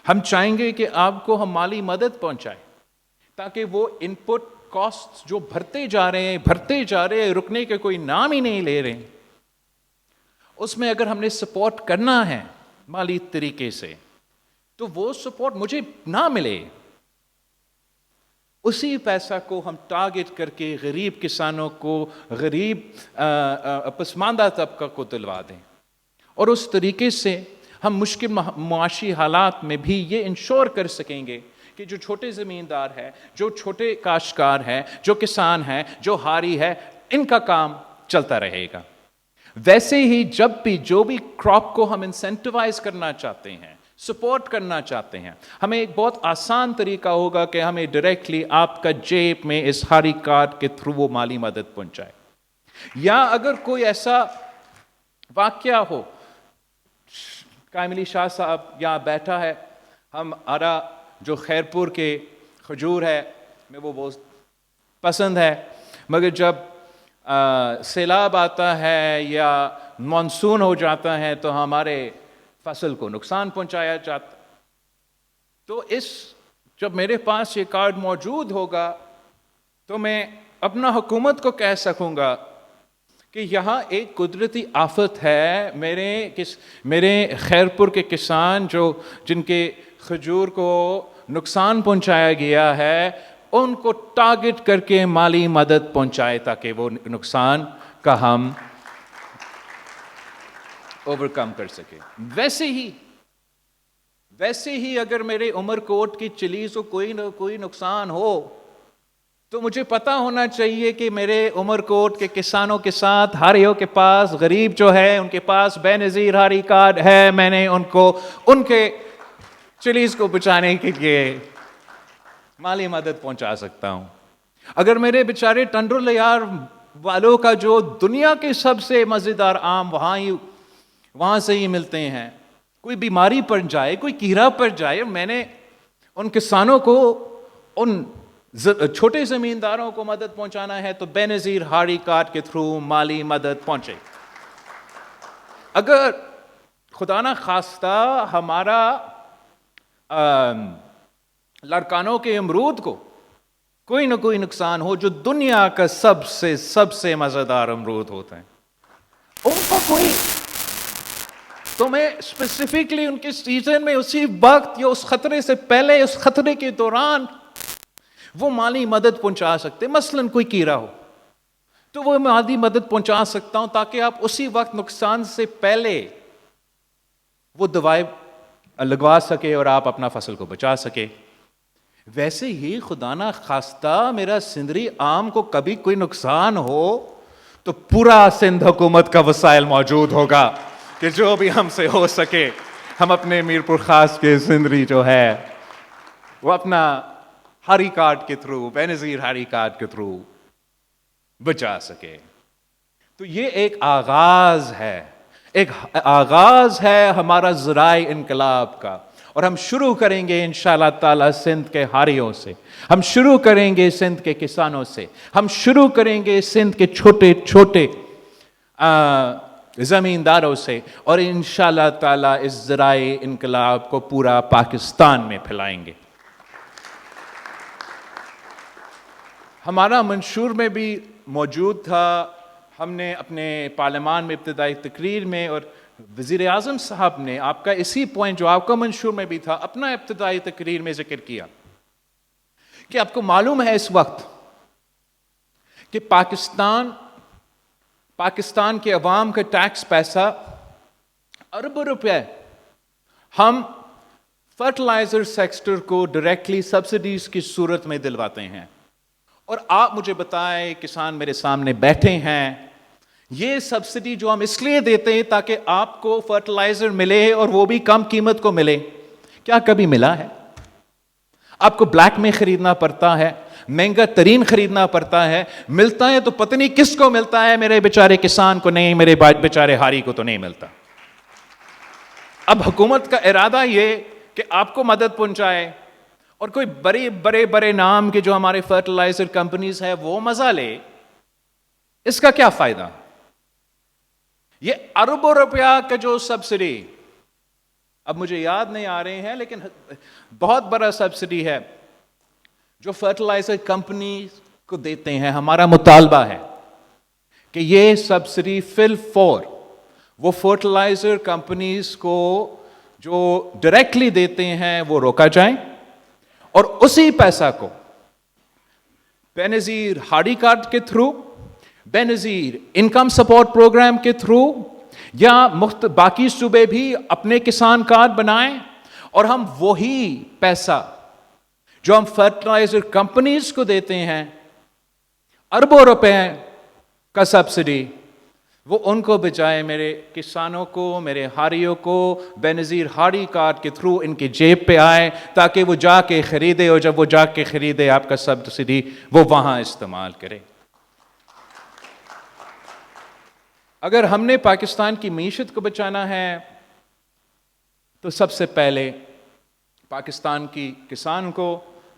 ہم چاہیں گے کہ آپ کو ہم مالی مدد پہنچائیں تاکہ وہ ان پٹ کاسٹ جو بھرتے جا رہے ہیں رکنے کے کوئی نام ہی نہیں لے رہے، اس میں اگر ہم نے سپورٹ کرنا ہے مالی طریقے سے تو وہ سپورٹ مجھے نہ ملے، اسی پیسہ کو ہم ٹارگٹ کر کے غریب کسانوں کو، غریب پسماندہ طبقہ کو دلوا دیں، اور اس طریقے سے ہم مشکل معاشی حالات میں بھی یہ انشور کر سکیں گے کہ جو چھوٹے زمیندار ہے، جو چھوٹے کاشتکار ہے، جو کسان ہے، جو ہاری ہے، ان کا کام چلتا رہے گا۔ ویسے ہی جب بھی جو بھی کراپ کو ہم انسینٹیوائز کرنا چاہتے ہیں، سپورٹ کرنا چاہتے ہیں، ہمیں ایک بہت آسان طریقہ ہوگا کہ ہمیں ڈائریکٹلی آپ کا جیب میں اس ہاری کارڈ کے تھرو وہ مالی مدد پہنچائے۔ یا اگر کوئی ایسا واقعہ ہو، قائم علی شاہ صاحب یہاں بیٹھا ہے، ہمارا جو خیرپور کے کھجور ہے میں وہ بہت پسند ہے، مگر جب سیلاب آتا ہے یا مانسون ہو جاتا ہے تو ہمارے فصل کو نقصان پہنچایا جاتا۔ تو جب میرے پاس یہ کارڈ موجود ہوگا تو میں اپنا حکومت کو کہہ سکوں گا کہ یہاں ایک قدرتی آفت ہے، میرے خیرپور کے کسان جن کے کھجور کو نقصان پہنچایا گیا ہے، ان کو ٹارگٹ کر کے مالی مدد پہنچائے تاکہ وہ نقصان کا ہم اوورکم کر سکے۔ ویسے ہی اگر میرے عمر کوٹ کی چلیز کو کوئی نہ کوئی نقصان ہو تو مجھے پتا ہونا چاہیے کہ میرے عمر کوٹ کے کسانوں کے ساتھ ہاریوں کے پاس، غریب جو ہے ان کے پاس بے نظیر ہاری کارڈ ہے، میں نے ان کے چلیز کو بچانے کے لیے مالی مدد پہنچا سکتا ہوں۔ اگر میرے بیچارے ٹنڈر لیار والوں کا جو دنیا کے سب سے مزیدار آم وہاں سے ہی ملتے ہیں، کوئی بیماری پڑ جائے، کوئی کیڑا پڑ جائے، میں نے ان کسانوں کو، ان چھوٹے زمینداروں کو مدد پہنچانا ہے تو بے نظیر ہاری کارڈ کے تھرو مالی مدد پہنچے۔ اگر خدا نہ خواستہ ہمارا لڑکانوں کے امرود کو کوئی نہ کوئی نقصان ہو، جو دنیا کا سب سے مزیدار امرود ہوتا ہے، ان کو کوئی، تو میں اسپیسیفکلی ان کے سیزن میں اسی وقت یا اس خطرے سے پہلے، اس خطرے کے دوران وہ مالی مدد پہنچا سکتے۔ مثلاً کوئی کیڑا ہو تو وہ مالی مدد پہنچا سکتا ہوں تاکہ آپ اسی وقت نقصان سے پہلے وہ دوائیں لگوا سکے اور آپ اپنا فصل کو بچا سکے۔ ویسے ہی خدا نہ خواستہ میرا سندری آم کو کبھی کوئی نقصان ہو تو پورا سندھ حکومت کا وسائل موجود ہوگا کہ جو بھی ہم سے ہو سکے ہم اپنے میرپور خاص کے سندری جو ہے وہ اپنا ہاری کارڈ کے تھرو، بے نظیر ہاری کارڈ کے تھرو بچا سکے۔ تو یہ ایک آغاز ہے ہمارا ذرائع انقلاب کا، اور ہم شروع کریں گے انشاءاللہ تعالی سندھ کے ہاریوں سے، ہم شروع کریں گے سندھ کے کسانوں سے، ہم شروع کریں گے سندھ کے چھوٹے چھوٹے زمینداروں سے، اور انشاءاللہ تعالی اس ذرائع انقلاب کو پورا پاکستان میں پھیلائیں گے۔ ہمارا منشور میں بھی موجود تھا، ہم نے اپنے پارلیمان میں ابتدائی تقریر میں، اور وزیر اعظم صاحب نے آپ کا اسی پوائنٹ جو آپ کا منشور میں بھی تھا اپنا ابتدائی تقریر میں ذکر کیا کہ آپ کو معلوم ہے اس وقت کہ پاکستان کے عوام کا ٹیکس پیسہ اربوں روپے ہم فرٹیلائزر سیکٹر کو ڈائریکٹلی سبسڈیز کی صورت میں دلواتے ہیں۔ اور آپ مجھے بتائیں، کسان میرے سامنے بیٹھے ہیں، یہ سبسڈی جو ہم اس لیے دیتے ہیں تاکہ آپ کو فرٹیلائزر ملے اور وہ بھی کم قیمت کو ملے، کیا کبھی ملا ہے؟ آپ کو بلیک میں خریدنا پڑتا ہے، مہنگا ترین خریدنا پڑتا ہے، ملتا ہے تو پتہ نہیں کس کو ملتا ہے، میرے بیچارے کسان کو نہیں، میرے بیچارے ہاری کو تو نہیں ملتا۔ اب حکومت کا ارادہ یہ کہ آپ کو مدد پہنچائے، اور کوئی بڑے نام کے جو ہمارے فرٹیلائزر کمپنیز ہیں وہ مزہ لے، اس کا کیا فائدہ؟ یہ اربوں روپیہ کا جو سبسڈی اب مجھے یاد نہیں آ رہے ہیں، لیکن بہت بڑا سبسڈی ہے جو فرٹیلائزر کمپنی کو دیتے ہیں. ہمارا مطالبہ ہے کہ یہ سبسڈی فل فور وہ فرٹیلائزر کمپنیز کو جو ڈائریکٹلی دیتے ہیں وہ روکا جائے، اور اسی پیسہ کو بے نظیر ہارڈی کارڈ کے تھرو، بے نظیر انکم سپورٹ پروگرام کے تھرو، یا باقی صوبے بھی اپنے کسان کارڈ بنائیں، اور ہم وہی پیسہ جو ہم فرٹیلائزر کمپنیز کو دیتے ہیں، اربوں روپے کا سبسڈی، وہ ان کو بجائے میرے کسانوں کو، میرے ہاریوں کو بے نظیر ہاڑی کارڈ کے تھرو ان کی جیب پہ آئے، تاکہ وہ جا کے خریدے، اور جب وہ جا کے خریدے آپ کا سبسڈی وہ وہاں استعمال کرے. اگر ہم نے پاکستان کی معیشت کو بچانا ہے تو سب سے پہلے پاکستان کی کسان کو،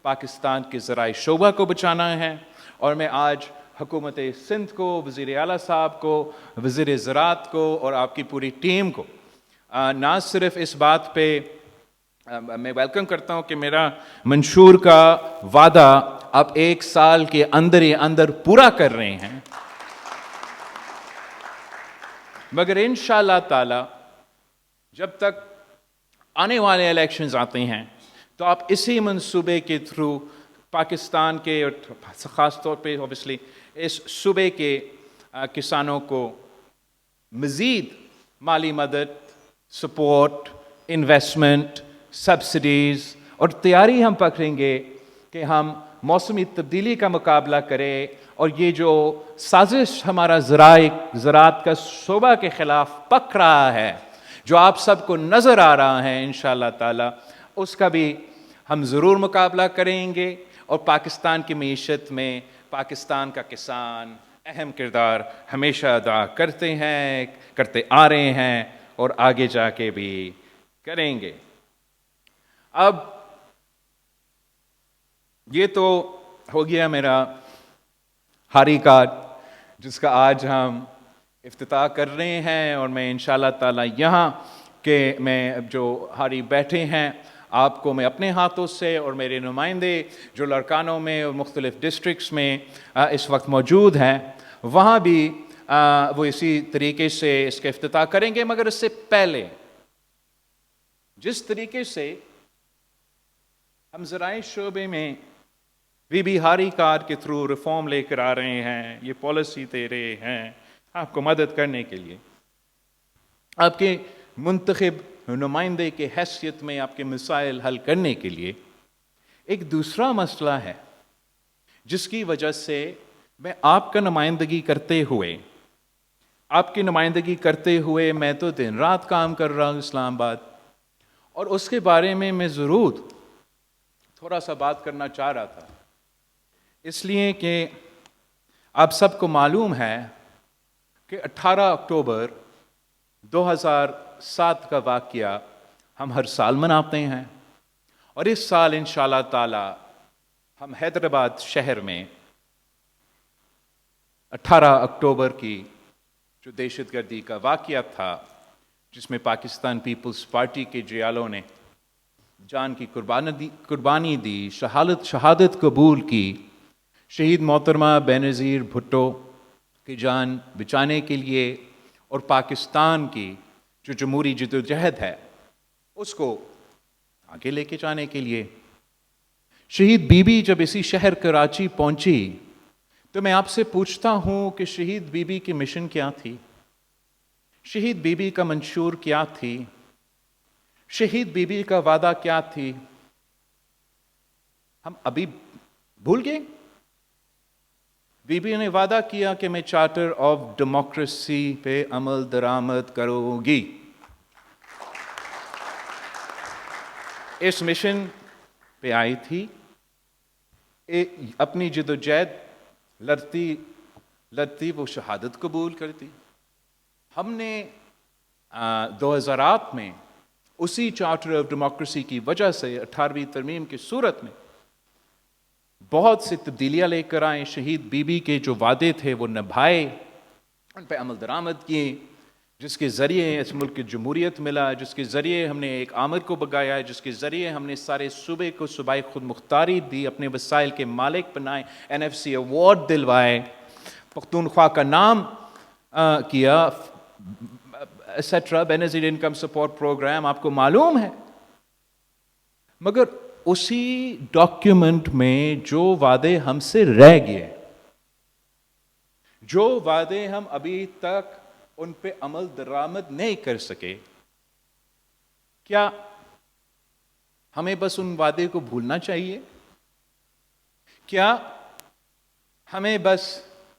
پاکستان کے زرعی شعبہ کو بچانا ہے. اور میں آج حکومت سندھ کو، وزیر اعلیٰ صاحب کو، وزیر زراعت کو اور آپ کی پوری ٹیم کو نہ صرف اس بات پہ میں ویلکم کرتا ہوں کہ میرا منشور کا وعدہ آپ 1 سال کے اندر ہی اندر پورا کر رہے ہیں، مگر انشاءاللہ تعالی جب تک آنے والے الیکشنز آتے ہیں تو آپ اسی منصوبے کے تھرو پاکستان کے، اور خاص طور پہ اوبیسلی اس صوبے کے کسانوں کو مزید مالی مدد، سپورٹ، انویسٹمنٹ، سبسڈیز، اور تیاری ہم پکڑیں گے کہ ہم موسمی تبدیلی کا مقابلہ کریں، اور یہ جو سازش ہمارا زراعت کا شعبہ کے خلاف پک رہا ہے، جو آپ سب کو نظر آ رہا ہے، انشاءاللہ تعالی اس کا بھی ہم ضرور مقابلہ کریں گے. اور پاکستان کی معیشت میں پاکستان کا کسان اہم کردار ہمیشہ ادا کرتے ہیں، کرتے آ رہے ہیں، اور آگے جا کے بھی کریں گے. اب یہ تو ہو گیا میرا ہاری کارڈ جس کا آج ہم افتتاح کر رہے ہیں، اور میں انشاءاللہ تعالی یہاں کہ میں جو ہاری بیٹھے ہیں آپ کو میں اپنے ہاتھوں سے، اور میرے نمائندے جو لڑکانوں میں اور مختلف ڈسٹرکٹس میں اس وقت موجود ہیں وہاں بھی وہ اسی طریقے سے اس کا افتتاح کریں گے. مگر اس سے پہلے جس طریقے سے ہم زرعی شعبے میں بھی ہاری کارڈ کے تھرو ریفارم لے کر آ رہے ہیں، یہ پالیسی دے رہے ہیں آپ کو مدد کرنے کے لیے، آپ کے منتخب نمائندے کے حیثیت میں آپ کے مسائل حل کرنے کے لیے، ایک دوسرا مسئلہ ہے جس کی وجہ سے میں آپ کا نمائندگی کرتے ہوئے میں تو دن رات کام کر رہا ہوں اسلام آباد، اور اس کے بارے میں ضرور تھوڑا سا بات کرنا چاہ رہا تھا. اس لیے کہ آپ سب کو معلوم ہے کہ 18 اکتوبر 2007 کا واقعہ ہم ہر سال مناتے ہیں، اور اس سال انشاءاللہ تعالی ہم حیدرآباد شہر میں 18 اکتوبر کی جو دہشت گردی کا واقعہ تھا، جس میں پاکستان پیپلز پارٹی کے جیالوں نے جان کی قربانی دی، شہادت قبول کی، شہید محترمہ بے نظیر بھٹو کی جان بچانے کے لیے، اور پاکستان کی جو جمہوری جدوجہد ہے اس کو آگے لے کے جانے کے لیے. شہید بی بی جب اسی شہر کراچی پہنچی تو میں آپ سے پوچھتا ہوں کہ شہید بی بی کی مشن کیا تھی؟ شہید بی بی کا منشور کیا تھی؟ شہید بی بی کا وعدہ کیا تھی؟ ہم ابھی بھول گئے؟ بی بی نے وعدہ کیا کہ میں چارٹر آف ڈیموکریسی پہ عمل درآمد کروں گی. اس مشن پہ آئی تھی، اپنی جدوجہد لڑتی وہ شہادت قبول کرتی. ہم نے 2008 میں اسی چارٹر آف ڈیموکریسی کی وجہ سے 18ویں ترمیم کی صورت میں بہت سی تبدیلیاں لے کر آئے. شہید بی بی کے جو وعدے تھے وہ نبھائے، ان پہ عمل درآمد کیے، جس کے ذریعے اس ملک کی جمہوریت ملا، جس کے ذریعے ہم نے ایک آمد کو بگایا ہے، جس کے ذریعے ہم نے سارے صوبے کو صوبائی خود مختاری دی، اپنے وسائل کے مالک بنائے، NFC ایوارڈ دلوائے، پختونخوا کا نام کیا، etcetera, Benazir income support programme آپ کو معلوم ہے. مگر اسی ڈاکیومنٹ میں جو وعدے ہم سے رہ گئے، جو وعدے ہم ابھی تک ان پہ عمل درآمد نہیں کر سکے، کیا ہمیں بس ان وعدے کو بھولنا چاہیے؟ کیا ہمیں بس